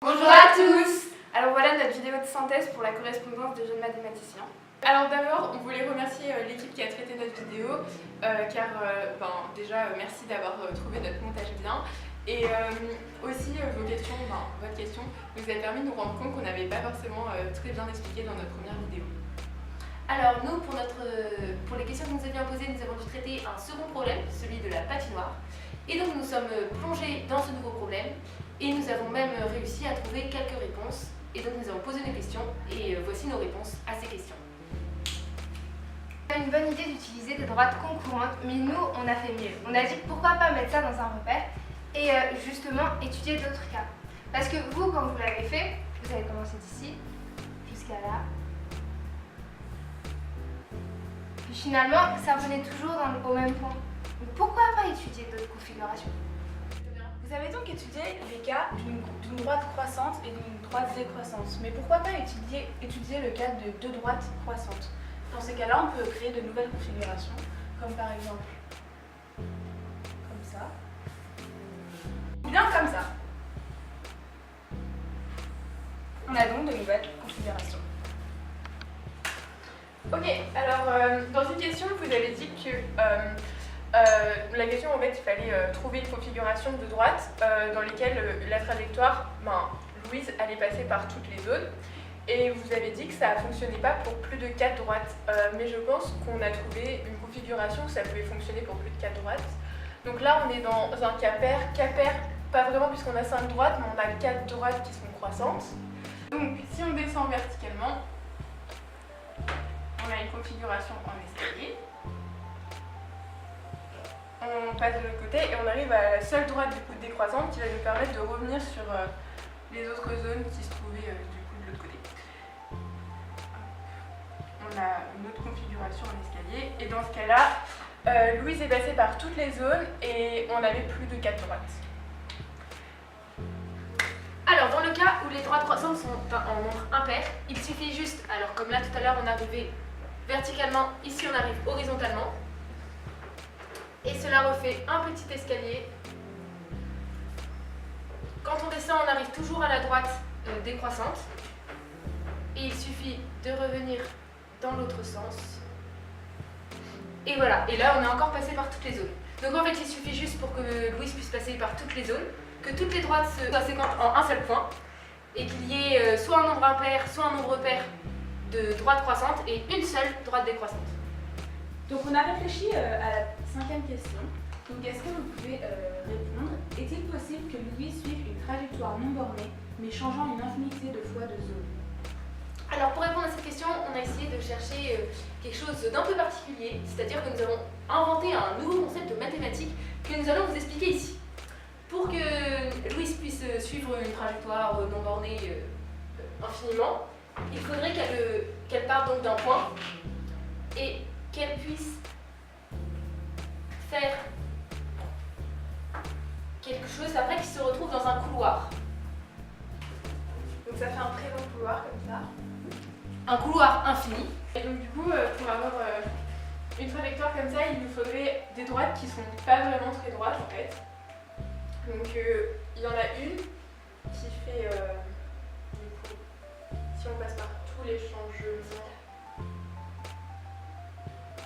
Bonjour à tous. Alors voilà notre vidéo de synthèse pour la correspondance des jeunes mathématiciens. Alors d'abord, on voulait remercier l'équipe qui a traité notre vidéo, car déjà merci d'avoir trouvé notre montage bien. Et aussi votre question nous a permis de nous rendre compte qu'on n'avait pas forcément très bien expliqué dans notre première vidéo. Alors nous, pour les questions que nous avions posées, nous avons dû traiter un second problème, celui de la patinoire. Et donc nous sommes plongés dans ce nouveau problème et nous avons même réussi à trouver quelques réponses. Et donc nous avons posé nos questions et voici nos réponses à ces questions. C'est une bonne idée d'utiliser des droites concurrentes, mais nous on a fait mieux. On a dit pourquoi pas mettre ça dans un repère et justement étudier d'autres cas. Parce que vous, quand vous l'avez fait, vous avez commencé d'ici jusqu'à là. Puis finalement, ça revenait toujours au même point. Donc pourquoi pas étudier d'autres configurations? Vous avez donc étudié les cas d'une droite croissante et d'une droite décroissante. Mais pourquoi pas étudier le cas de deux droites croissantes? Dans ces cas-là, on peut créer de nouvelles configurations, comme par exemple comme ça, ou bien comme ça. On a donc de nouvelles configurations. Ok, alors dans une question, vous avez dit que la question en fait, il fallait trouver une configuration de droite dans lesquelles la trajectoire, Louise allait passer par toutes les zones. Et vous avez dit que ça ne fonctionnait pas pour plus de 4 droites. Mais je pense qu'on a trouvé une configuration où ça pouvait fonctionner pour plus de 4 droites. Donc là, on est dans un cas pair. Cas pair, pas vraiment puisqu'on a 5 droites, mais on a 4 droites qui sont croissantes. Donc si on descend verticalement, on a une configuration en escalier. On passe de l'autre côté et on arrive à la seule droite du coup décroissante qui va nous permettre de revenir sur les autres zones qui se trouvaient du coup de l'autre côté. On a une autre configuration en escalier et dans ce cas-là, Louise est passée par toutes les zones et on avait plus de 4 droites. Alors dans le cas où les droites croissantes sont en nombre impair, il suffit juste, alors comme là tout à l'heure on arrivait verticalement, ici on arrive horizontalement. Et cela refait un petit escalier. Quand on descend, on arrive toujours à la droite décroissante. Et il suffit de revenir dans l'autre sens. Et voilà, et là on est encore passé par toutes les zones. Donc en fait il suffit juste pour que Louise puisse passer par toutes les zones, que toutes les droites soient séquentes en un seul point, et qu'il y ait soit un nombre impair, soit un nombre pair de droites croissantes et une seule droite décroissante. Donc on a réfléchi à la 5e question. Donc est-ce que vous pouvez répondre? Est-il possible que Louise suive une trajectoire non bornée, mais changeant une infinité de fois de zone? Alors pour répondre à cette question, on a essayé de chercher quelque chose d'un peu particulier, c'est-à-dire que nous avons inventé un nouveau concept de mathématiques que nous allons vous expliquer ici. Pour que Louise puisse suivre une trajectoire non bornée infiniment, il faudrait qu'elle parte donc d'un point et qu'elle puisse faire quelque chose après qui se retrouve dans un couloir. Donc ça fait un très long couloir comme ça. Un couloir infini. Et donc du coup, pour avoir une trajectoire comme ça, il nous faudrait des droites qui sont pas vraiment très droites en fait. Donc il y en a une qui fait, du coup, si on passe par tous les changements,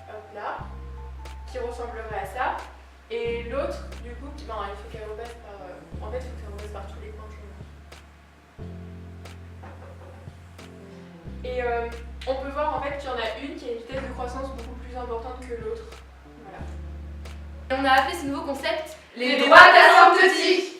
hop là, qui ressemblerait à ça. Et l'autre, du coup, il faut qu'elle repasse par, en fait, il faut qu'elle repasse par tous les points de chemin. Et on peut voir en fait qu'il y en a une qui a une vitesse de croissance beaucoup plus importante que l'autre. Voilà. Et on a appelé ce nouveau concept Les droites asymptotiques.